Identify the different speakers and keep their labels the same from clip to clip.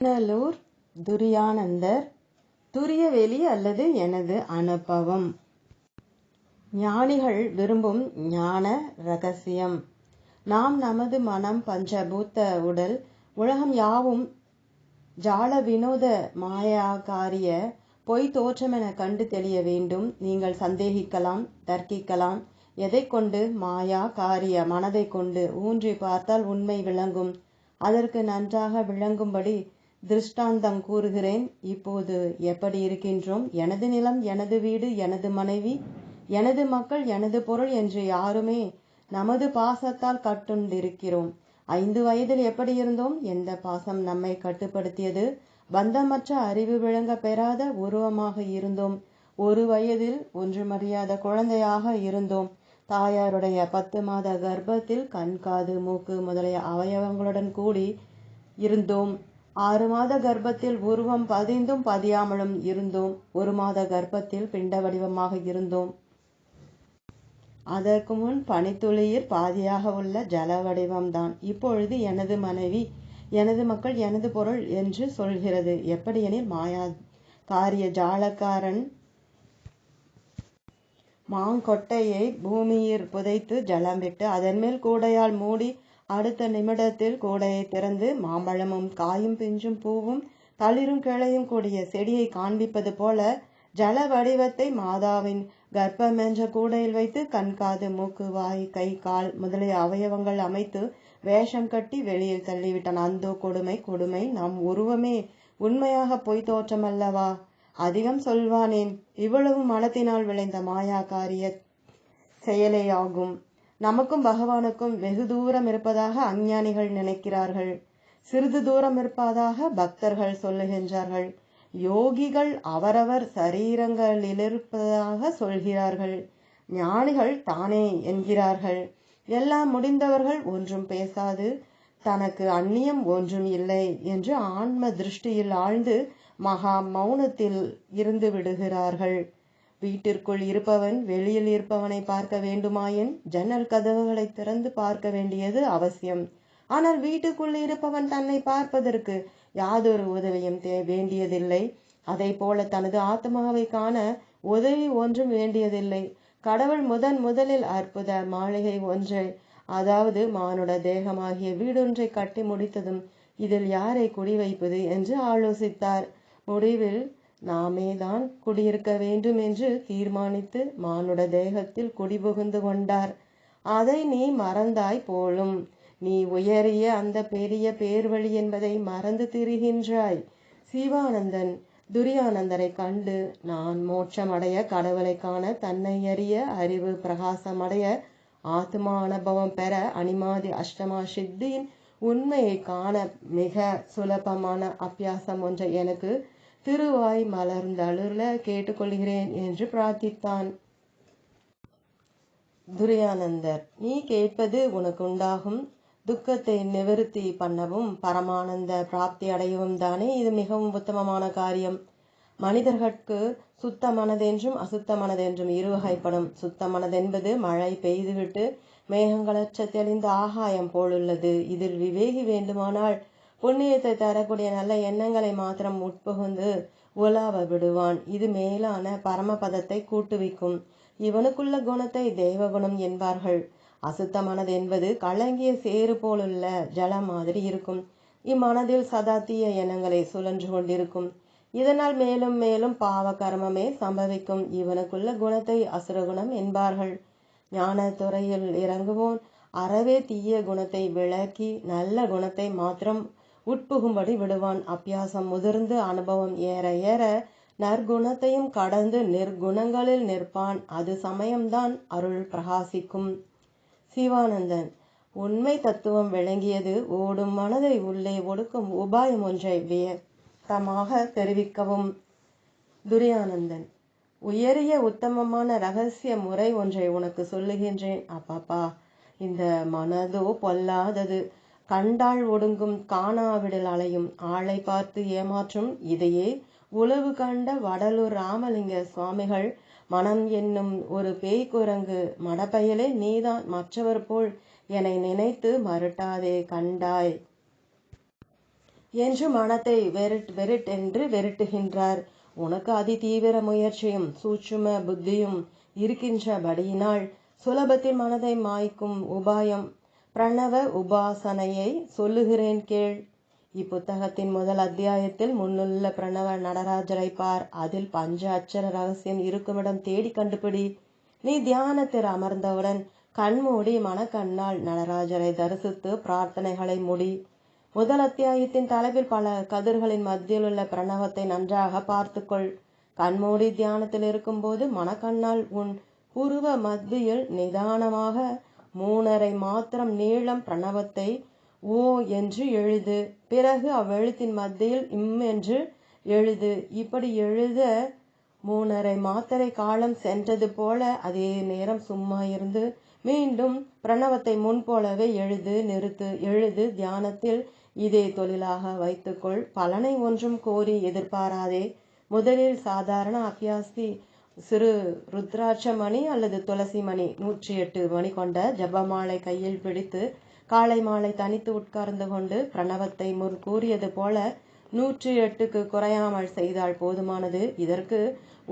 Speaker 1: புனலூர் துரியானந்தர். துரியவெளி அல்லது எனது அனுபவம். ஞானிகள் விரும்பும் ஞான இரகசியம். நாம் நமது மனம், பஞ்சபூத்த உடல், உலகம் யாவும் ஜால வினோத மாயாகாரிய பொய் தோற்றமென கண்டு தெளிய வேண்டும். நீங்கள் சந்தேகிக்கலாம், தர்க்கிக்கலாம். எதை கொண்டு? மாயா காரிய மனதை கொண்டு. ஊன்றி பார்த்தால் உண்மை விளங்கும். அதற்கு நன்றாக விளங்கும்படி திருஷ்டாந்தம் கூறுகிறேன். இப்போது எப்படி இருக்கின்றோம்? எனது நிலம், எனது வீடு, எனது மனைவி, எனது மக்கள், எனது பொருள் என்று யாருமே நமது பாசத்தால் கட்டுண்டிருக்கிறோம். 5 வயதில் எப்படி இருந்தோம்? எந்த பாசம் நம்மை கட்டுப்படுத்தியது? பந்தமற்ற அறிவு விளங்க பெறாத உருவமாக இருந்தோம். 1 வயதில் ஒன்றுமறியாத குழந்தையாக இருந்தோம். தாயாருடைய 10 மாத கர்ப்பத்தில் கண், காது, மூக்கு முதலிய அவயவங்களுடன் கூடி இருந்தோம். 6 மாத கர்ப்பத்தில் உருவம் பதிந்தும் பதியாமலும் இருந்தோம். 1 மாத கர்ப்பத்தில் பிண்ட வடிவமாக இருந்தோம். அதற்கு முன் பனித்துளியில் பாதியாக உள்ள ஜல வடிவம்தான். இப்பொழுது எனது மனைவி, எனது மக்கள், எனது பொருள் என்று சொல்கிறது. எப்படியெனில், மாயா காரிய ஜாலக்காரன் மாங்கொட்டையை பூமியில் புதைத்து ஜலம் விட்டு அதன் மேல் கூடையால் மூடி அடுத்த நிமிடத்தில் கூடையை திறந்து மாம்பழமும் காயும் பிஞ்சும் பூவும் தளிரும் கிளையும் கூடிய செடியை காண்பிப்பது போல ஜல வடிவத்தை மாதாவின் கர்ப்பம் என்ற கூடையில் வைத்து கண், காது, மூக்கு, வாய், கை, கால் முதலிய அவயவங்கள் அமைத்து வேஷம் கட்டி வெளியில் தள்ளிவிட்டான். அந்தோ கொடுமை, கொடுமை! நம் உருவமே உண்மையாக பொய் தோற்றமல்லவா? அதிகம் சொல்வானேன்? இவ்வளவு மனத்தினால் விளைந்த மாயா காரிய செயலேயாகும். நமக்கும் பகவானுக்கும் வெகு தூரம் இருப்பதாக அஞ்ஞானிகள் நினைக்கிறார்கள். சிறிது தூரம் இருப்பதாக பக்தர்கள் சொல்லுகின்றார்கள். யோகிகள் அவரவர் சரீரங்களிலிருப்பதாக சொல்கிறார்கள். ஞானிகள் தானே என்கிறார்கள். எல்லாம் முடிந்தவர்கள் ஒன்றும் பேசாது தனக்கு அந்நியம் ஒன்றும் இல்லை என்று ஆன்ம திருஷ்டியில் ஆழ்ந்து மகா மௌனத்தில் இருந்து விடுகிறார்கள். வீட்டிற்குள் இருப்பவன் வெளியில் இருப்பவனை பார்க்க வேண்டுமாயின் ஜன்னல் கதவுகளை திறந்து பார்க்க வேண்டியது அவசியம். ஆனால் வீட்டுக்குள் இருப்பவன் தன்னை பார்ப்பதற்கு யாதொரு உதவியும் வேண்டியதில்லை. அதை போல தனது ஆத்மாவை காண உதவி ஒன்றும் வேண்டியதில்லை. கடவுள் முதலில் அற்புத மாளிகை ஒன்றை, அதாவது மானுட தேகமாகிய வீடொன்றை கட்டி முடித்ததும் இதில் யாரை குடி வைப்பது என்று ஆலோசித்தார். முடிவில் நாமே தான் குடியிருக்க வேண்டும் என்று தீர்மானித்து மானுட தேகத்தில் குடிபுகுந்து கொண்டார். அதை நீ மறந்தாய் போலும். நீ உயரிய அந்த பெரிய பேர்வழி என்பதை மறந்து திரிகின்றாய். சிவானந்தன் துரியானந்தரை கண்டு நான் மோட்சமடைய, கடவுளை காண, தன்னை அறிய, அறிவு பிரகாசமடைய, ஆத்மா அனுபவம் பெற, அனிமாதி அஷ்டமா சித்தியின் உண்மையை காண மிக சுலபமான அபியாசம் ஒன்றை எனக்கு திருவாய் மலர்ந்தருள கேட்டுக்கொள்கிறேன் என்று பிரார்த்தித்தான். துரியானந்தர்: நீ கேட்பது உனக்கு உண்டாகும் துக்கத்தை நிவர்த்தி பண்ணவும் பரமானந்த பிராப்தி அடையவும் தானே இது மிகவும் உத்தமமான காரியம். மனிதர்களுக்கு சுத்த மனதென்றும் அசுத்த மனதென்றும் இருவகைப்படும். சுத்த மனதென்பது மழை பெய்துவிட்டு மேகங்களற்ற தெளிந்த ஆகாயம் போலுள்ளது. இதில் விவேகி வேண்டுமானால் புண்ணியத்தை தரக்கூடிய நல்ல எண்ணங்களை மாத்திரம் உட்புகுந்து உலாவ விடுவான். இது மேலான பரமபதத்தை கூட்டுவிக்கும். இவனுக்குள்ள குணத்தை தேவகுணம் என்பார்கள். அசுத்த மனது என்பது கலங்கிய சேறு போலுள்ள ஜலம் மாதிரி இருக்கும். இம்மனதில் சதா தீய எண்ணங்களை சுழன்று கொண்டிருக்கும். இதனால் மேலும் மேலும் பாவ கர்மமே சம்பவிக்கும். இவனுக்குள்ள குணத்தை அசுரகுணம் என்பார்கள். ஞான துறையில் இறங்குவோன் அறவே தீய குணத்தை விளக்கி நல்ல குணத்தை மாத்திரம் உட்புகும்படி விடுவான். அபியாசம் முதிர்ந்து அனுபவம் ஏற ஏற நற்குணத்தையும் கடந்து நிர்குணங்களில் நிற்பான். அது சமயம்தான் அருள் பிரகாசிக்கும். சிவானந்தன்: உண்மை தத்துவம் விளங்கியது. ஓடும் மனதை உள்ளே ஒடுக்கும் உபாயம் ஒன்றை வியக்தமாக தெரிவிக்கவும். துரியானந்தன்: உயரிய உத்தமமான இரகசிய முறை ஒன்றை உனக்கு சொல்லுகின்றேன். அப்பப்பா, இந்த மனதோ பொல்லாதது. கண்டால் ஒடுங்கும், காணாவிடில் அலையும், ஆளை பார்த்து ஏமாற்றும். இதையே உளவு கண்ட வடலூர் ராமலிங்க சுவாமிகள், மனம் என்னும் ஒரு பேய்க்குரங்கு மடப்பயலே, நீதான் மற்றவர் போல் என்னை நினைத்து மருட்டாதே கண்டாய். என்று மனத்தை வெறிட் என்று வெறுட்டுகின்றார். உனக்கு அதி தீவிர முயற்சியும் சூட்சும புத்தியும் இருக்கின்றபடியினால் சுலபத்தில் மனதை மாய்க்கும் உபாயம் பிரணவ உபாசனையை சொல்லுகிறேன் கேள். இப்புத்தகத்தின் முதல் அத்தியாயத்தில் முன்னுள்ள பிரணவ நடராஜரை பார். அதில் பஞ்ச அச்சர ரகசியம் இருக்குமிடம் தேடி கண்டுபிடி. நீ தியானத்தில் அமர்ந்தவுடன் கண்மூடி மனக்கண்ணால் நடராஜரை தரிசித்து பிரார்த்தனைகளை முடி. முதல் அத்தியாயத்தின் தலைப்பில் பல கதிர்களின் மத்தியில் உள்ள பிரணவத்தை நன்றாக பார்த்துக்கொள். கண்மூடி தியானத்தில் இருக்கும்போது மனக்கண்ணால் உன் புருவ மத்தியில் நிதானமாக 3½ மாத்திரம் நீளம் பிரணவத்தை ஓ என்று எழுது. பிறகு அவ்வெழுத்தின் மத்தியில் என்று எழுது. இப்படி எழுத 3½ மாத்திரை காலம் சென்றது போல அதே நேரம் சும்மா இருந்து மீண்டும் பிரணவத்தை முன் போலவே நிறுத்து. எழுது. தியானத்தில் இதே தொழிலாக வைத்துக்கொள். பலனை ஒன்றும் கோரி எதிர்பாராதே. முதலில் சாதாரண அபியாசி சிறு ருத்ராட்ச மணி அல்லது துளசி மணி 108 மணி கொண்ட ஜபமாலை கையில் பிடித்து காலை மாலை தனித்து உட்கார்ந்து கொண்டு பிரணவத்தை முன் கூறியது போல 108க்கு குறையாமல் செய்தால் போதுமானது. இதற்கு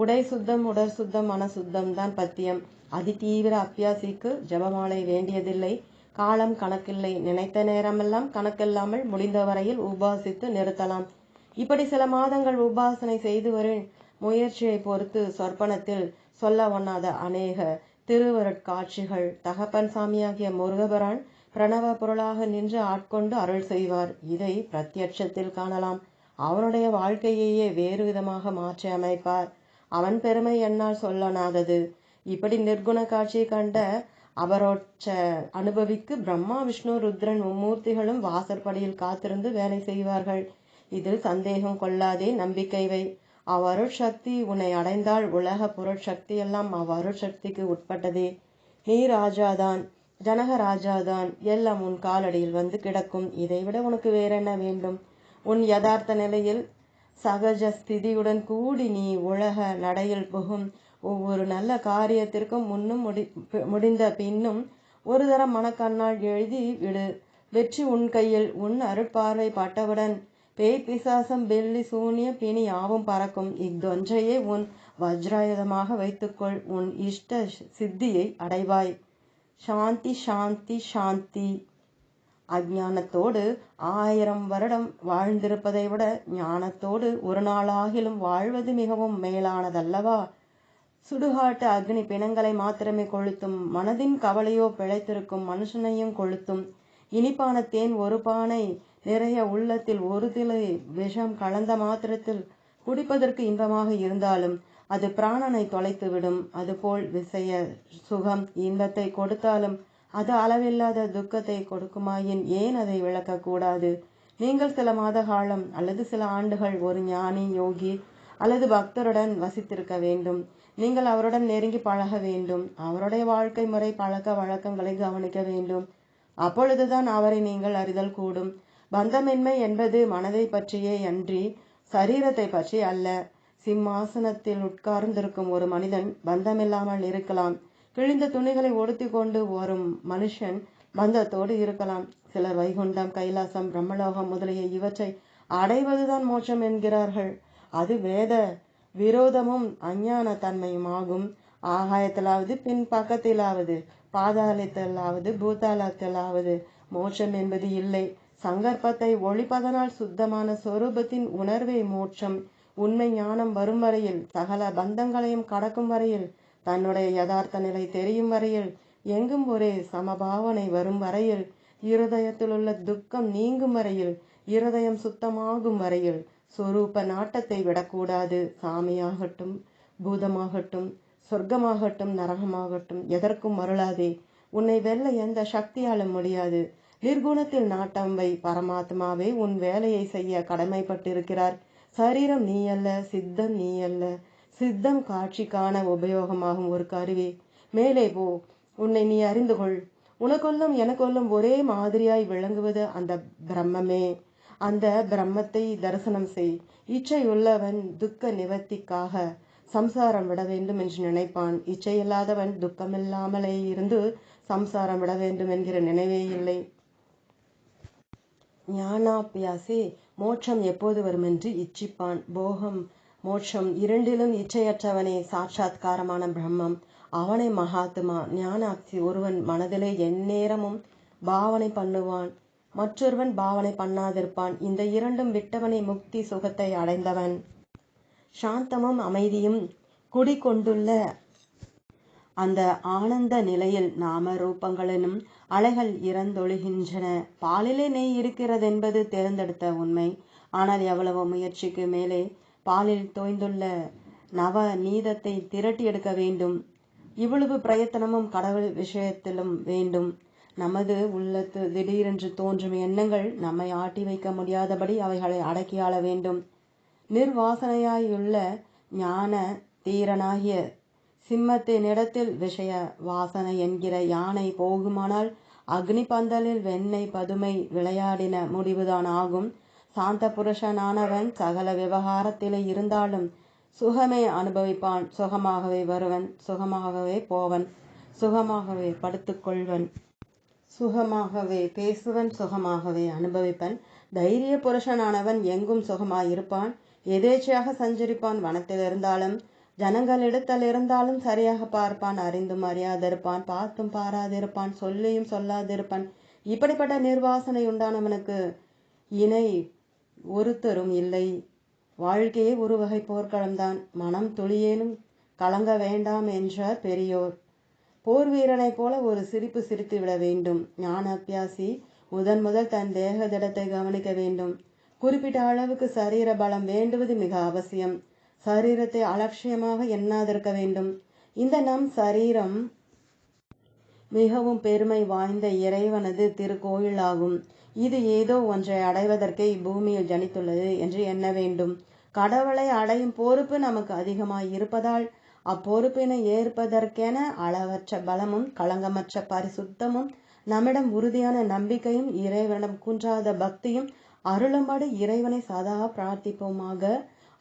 Speaker 1: உடை சுத்தம், உடற் சுத்தம், மன சுத்தம் தான் பத்தியம். அதிதீவிர அபியாசிக்கு ஜபமாலை வேண்டியதில்லை. காலம் கணக்கில்லை. நினைத்த நேரமெல்லாம் கணக்கில்லாமல் முடிந்த வரையில் உபாசித்து நிறுத்தலாம். இப்படி சில மாதங்கள் உபாசனை செய்து வரும் முயற்சியை பொறுத்து சொற்பனத்தில் சொல்ல ஒண்ணாத அநேக திருவருட்காட்சிகள் தகப்பன் சாமியாகிய முருகபரான் பிரணவ பொருளாக நின்று ஆட்கொண்டு அருள் செய்வார். இதை பிரத்யட்சத்தில் காணலாம். அவனுடைய வாழ்க்கையையே வேறு விதமாக மாற்றி அமைப்பார். அவன் பெருமை என்னால் சொல்லனாதது. இப்படி நிர்குண காட்சி கண்ட அபரோட்ச அனுபவிக்கு பிரம்மா, விஷ்ணு, ருத்ரன் மும்மூர்த்திகளும் வாசற்படியில் காத்திருந்து வேலை செய்வார்கள். இதில் சந்தேகம் கொள்ளாதே, நம்பிக்கை வை. அவ்வருட் சக்தி உன்னை அடைந்தால் உலக பொருட்சக்தி எல்லாம் அவ்வருட் சக்திக்கு உட்பட்டதே. நீ ராஜாதான், ஜனக ராஜாதான். எல்லாம் உன் காலடியில் வந்து கிடக்கும். இதைவிட உனக்கு வேறென்ன வேண்டும்? உன் யதார்த்த நிலையில் சகஜ ஸ்திதியுடன் கூடி நீ உலக நடையில் புகும். ஒவ்வொரு நல்ல காரியத்திற்கும் முன்னும் முடிந்த பின்னும் ஒரு தரம் மனக்கண்ணால் எழுதி விடு. வெற்றி உன் கையில். உன் அருட்பார்வை பட்டவுடன் பேய், பிசாசம், பெல்லி, சூனிய, பிணி யாவும் பறக்கும். இத்தொன்றையே உன் வஜ்ராயுதமாக வைத்துக்கொள். உன் இஷ்ட சித்தியை அடைவாய். சாந்தி, சாந்தி, சாந்தி. அஞ்ஞானத்தோடு 1000 வருடம் வாழ்ந்திருப்பதை விட ஞானத்தோடு ஒரு நாளாகிலும் வாழ்வது மிகவும் மேலானதல்லவா? சுடுகாட்டு அக்னி பிணங்களை மாத்திரமே கொளுத்தும். மனதின் கவலையோ பிழைத்திருக்கும் மனுஷனையும் கொளுத்தும். இனிப்பான தேன் ஒரு பானை நிறைய உள்ளத்தில் ஒரு திலை விஷம் கலந்த மாத்திரத்தில் குடிப்பதற்கு இன்பமாக இருந்தாலும் அது பிராணனை தொலைத்துவிடும். அதுபோல் விசய சுகம் இன்பத்தை கொடுத்தாலும் அது அளவில்லாத துக்கத்தை கொடுக்குமாயின் ஏன் அதை விளக்கக்கூடாது? நீங்கள் சில மாத காலம் அல்லது சில ஆண்டுகள் ஒரு ஞானி, யோகி அல்லது பக்தருடன் வசித்திருக்க வேண்டும். நீங்கள் அவருடன் நெருங்கி பழக வேண்டும். அவருடைய வாழ்க்கை முறை, பழக்க வழக்கங்களை கவனிக்க வேண்டும். அப்பொழுதுதான் அவரை நீங்கள் அறிதல் கூடும். பந்தமின்மை என்பது மனதை பற்றியே அன்றி சரீரத்தை பற்றி அல்ல. சிம்மாசனத்தில் உட்கார்ந்திருக்கும் ஒரு மனிதன் பந்தமில்லாமல் இருக்கலாம். கிழிந்த துணிகளை உடுத்தி கொண்டு வரும் மனுஷன் பந்தத்தோடு இருக்கலாம். சிலர் வைகுண்டம், கைலாசம், பிரம்மலோகம் முதலிய இவற்றை அடைவதுதான் மோட்சம் என்கிறார்கள். அது வேத விரோதமும் அஞ்ஞான தன்மையுமாகும். ஆகாயத்திலாவது, பின் பக்கத்திலாவது, பாதாளத்திலாவது, பூதாளத்திலாவது மோட்சம் என்பது இல்லை. சங்கற்பத்தை ஒழிப்பதனால் சுத்தமான சொரூபத்தின் உணர்வே மோட்சம். உண்மை ஞானம் வரும் வரையில், சகல பந்தங்களையும் கடக்கும் வரையில், தன்னுடைய யதார்த்த நிலை தெரியும் வரையில், எங்கும் ஒரே சமபாவனை வரும் வரையில், இருதயத்தில் உள்ள துக்கம் நீங்கும் வரையில், இருதயம் சுத்தமாகும் வரையில் சொரூப நாட்டத்தை விடக்கூடாது. சாமியாகட்டும், பூதமாகட்டும், சொர்க்கமாகட்டும், நரகமாகட்டும், எதற்கும் மருளாதே. உன்னை வெல்ல எந்த சக்தியாலும் முடியாது. நிர்குணத்தில் நாட்டம் வை. பரமாத்மாவே உன் வேலையை செய்ய கடமைப்பட்டிருக்கிறார். சரீரம் நீ அல்ல, சித்தம் நீ அல்ல. சித்தம் காட்சி காண உபயோகமாகும் ஒரு கருவி. மேலே போ. உன்னை நீ அறிந்து கொள். உனக்கொல்லும் எனக்கொல்லும் ஒரே மாதிரியாய் விளங்குவது அந்த பிரம்மமே. அந்த பிரம்மத்தை தரிசனம் செய். இச்சை உள்ளவன் துக்க நிவர்த்திக்காக சம்சாரம் விட வேண்டும் என்று நினைப்பான். இச்சையில்லாதவன் துக்கமில்லாமலே இருந்து சம்சாரம் விட வேண்டும் என்கிற நினைவே இல்லை. ஞானாபியாசி மோட்சம் எப்போது வருமென்று இச்சிப்பான். போகம் மோட்சம் இரண்டிலும் இச்சையற்றவனே சாட்சாத்காரமான பிரம்மம். அவனை மகாத்மா ஞானாப்தி. ஒருவன் மனதிலே எந்நேரமும் பாவனை பண்ணுவான், மற்றொருவன் பாவனை பண்ணாதிருப்பான். இந்த இரண்டும் விட்டவனை முக்தி சுகத்தை அடைந்தவன். சாந்தமும் அமைதியும் குடிகொண்டுள்ள அந்த ஆனந்த நிலையில் நாம ரூபங்களினும் அலைகள் இறந்தொழுகின்றன. பாலிலே நெய் இருக்கிறதென்பது தேர்ந்தெடுத்த உண்மை. ஆனால் எவ்வளவு முயற்சிக்கு மேலே பாலில் தோய்ந்துள்ள நவ நீதத்தை திரட்டி எடுக்க வேண்டும். இவ்வளவு பிரயத்தனமும் கடவுள் விஷயத்திலும் வேண்டும். நமது உள்ளத்து திடீரென்று தோன்றும் எண்ணங்கள் நம்மை ஆட்டி வைக்க முடியாதபடி அவைகளை அடக்கியாள வேண்டும். நிர்வாசனையாயுள்ள ஞான தீரனாகிய சிம்மத்தினிடத்தில் விஷய வாசனை என்கிற யானை போகுமானால் அக்னி பந்தலில் வெண்ணெய் பதுமை விளையாடின முடிவுதான் ஆகும். சாந்த புருஷனானவன் சகல விவகாரத்திலே இருந்தாலும் சுகமே அனுபவிப்பான். சுகமாகவே வருவன், சுகமாகவே போவன், சுகமாகவே படுத்துக்கொள்வன், சுகமாகவே பேசுவன், சுகமாகவே அனுபவிப்பன். தைரிய புருஷனானவன் எங்கும் சுகமாயிருப்பான். எதேச்சையாக சஞ்சரிப்பான். வனத்தில் இருந்தாலும் ஜனங்களிடத்தில் இருந்தாலும் சரியாக பார்ப்பான். அறிந்தும் அறியாதிருப்பான், பார்த்தும் பாராதிருப்பான், சொல்லியும் சொல்லாதிருப்பான். இப்படிப்பட்ட நிர்வாசனை உண்டானவனுக்கு இணை ஒருத்தரும் இல்லை. வாழ்க்கையே ஒரு வகை போர்க்களம்தான். மனம் துளியேனும் கலங்க வேண்டாம் என்ற பெரியோர். போர் வீரனை போல ஒரு சிரிப்பு சிரித்து விட வேண்டும். ஞான அபியாசி முதல் தன் தேக திடத்தை கவனிக்க வேண்டும். குறிப்பிட்ட அளவுக்கு சரீர பலம் வேண்டுவது மிக அவசியம். சரீரத்தை அலட்சியமாக எண்ணாதிருக்க வேண்டும். இந்த நம் சரீரம் மிகவும் பெருமை வாய்ந்த இறைவனது திருக்கோயிலாகும். இது ஏதோ ஒன்றை அடைவதற்கே இப்பூமியில் ஜனித்துள்ளது என்று எண்ண வேண்டும். கடவுளை அடையும் பொறுப்பு நமக்கு அதிகமாய் இருப்பதால் அப்பொறுப்பினை ஏற்பதற்கென அளவற்ற பலமும் களங்கமற்ற பரிசுத்தமும் நம்மிடம் உறுதியான நம்பிக்கையும் இறைவனிடம் குன்றாத பக்தியும் அருளும்படி இறைவனை சதா பிரார்த்திப்போமாக.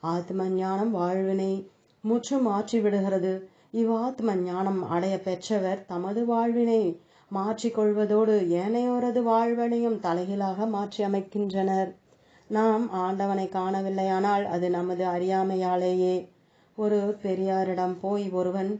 Speaker 1: ஆத்ம ஞானம் வாழ்வினை முற்றும் மாற்றி விடுகிறது. இவ்வாத்ம ஞானம் அடைய பெற்றவர் தமது வாழ்வினை மாற்றிக்கொள்வதோடு ஏனையோரது வாழ்வினையும் தலைகீழாக மாற்றி அமைக்கின்றனர். நாம் ஆண்டவனை காணவில்லையானால் அது நமது அறியாமையாலேயே. ஒரு பெரியாரிடம் போய் ஒருவன்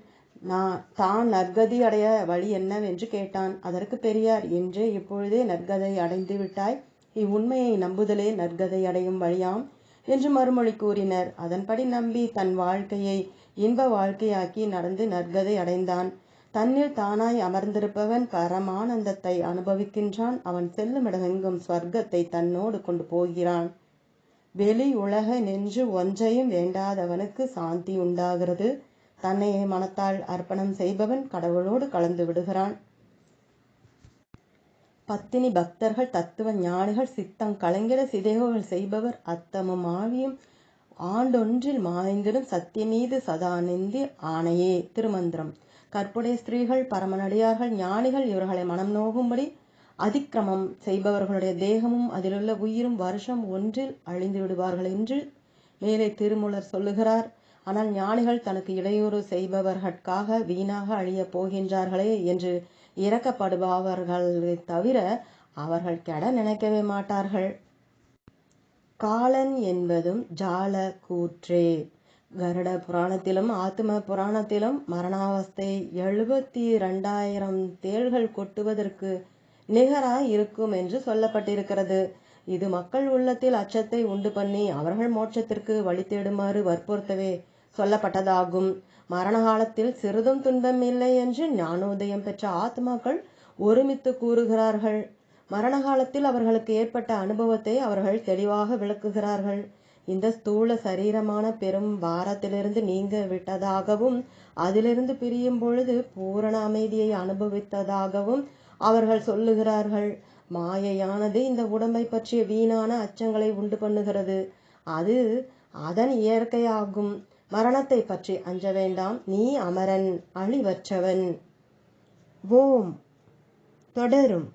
Speaker 1: தான் நற்கதி அடைய வழி என்னவென்று கேட்டான். அதற்கு பெரியார், என்றே இப்பொழுதே நற்கதை அடைந்து விட்டாய், இவ்வுண்மையை நம்புதலே நற்கதை அடையும் வழியாம் என்று மறுமொழி கூறினர். அதன்படி நம்பி தன் வாழ்க்கையை இன்ப வாழ்க்கையாக்கி நடந்து நற்கதை அடைந்தான். தன்னில் தானாய் அமர்ந்திருப்பவன் பரமானந்தத்தை அனுபவிக்கின்றான். அவன் செல்லுமிடமெங்கும் ஸ்வர்க்கத்தை தன்னோடு கொண்டு போகிறான். வெளி உலக நின்று ஒன்றையும் வேண்டாதவனுக்கு சாந்தி உண்டாகிறது. தன்னையே மனத்தால் அர்ப்பணம் செய்பவன் கடவுளோடு கலந்து விடுகிறான். பத்தினி பக்தர்கள், தத்துவ ஞானிகள், சித்தம் கலங்கிட சிதைவுகள் செய்பவர், அத்தமும் ஆவியும் ஆண்டொன்றில் மாய்ந்திடும் சத்தியமீது சதா நிந்தி ஆணையே. திருமந்திரம். கற்புடைய ஸ்திரீகள், பரமனடியார்கள், ஞானிகள் இவர்களை மனம் நோகும்படி அதிக்கிரமம் செய்பவர்களுடைய தேகமும் அதிலுள்ள உயிரும் வருஷம் ஒன்றில் அழிந்து விடுவார்கள் என்று மேலே திருமூலர் சொல்லுகிறார். ஆனால் ஞானிகள் தனக்கு இடையூறு செய்பவர்களுக்காக வீணாக அழியப் போகின்றார்களே என்று இறக்கப்படுபவர்களை தவிர அவர்கள் கெட நினைக்கவே மாட்டார்கள். காலன் என்பதும் ஜால கூற்றே. கருட புராணத்திலும் ஆத்ம புராணத்திலும் மரணாவஸ்தை 72,000 தேள்கள் கொட்டுவதற்கு நிகராய் இருக்கும் என்று சொல்லப்பட்டிருக்கிறது. இது மக்கள் உள்ளத்தில் அச்சத்தை உண்டு பண்ணி அவர்கள் மோட்சத்திற்கு வழி தேடுமாறு வற்புறுத்தவே சொல்லப்பட்டதாகும். மரண காலத்தில் சிறிதும் துன்பம் இல்லை என்று ஞானோதயம் பெற்ற ஆத்மாக்கள் ஒருமித்து கூறுகிறார்கள். மரண காலத்தில் அவர்களுக்கு ஏற்பட்ட அனுபவத்தை அவர்கள் தெளிவாக விளக்குகிறார்கள். இந்த ஸ்தூல சரீரமான பெரும் பாரத்திலிருந்து நீங்க விட்டதாகவும் அதிலிருந்து பிரியும் பொழுது பூரண அமைதியை அனுபவித்ததாகவும் அவர்கள் சொல்லுகிறார்கள். மாயையானது இந்த உடம்பை பற்றிய வீணான அச்சங்களை உண்டு பண்ணுகிறது. அது அதன் இயற்கையாகும். மரணத்தை பற்றி அஞ்ச வேண்டாம். நீ அமரன், அழிவற்றவன். ஓம் தொடரும்.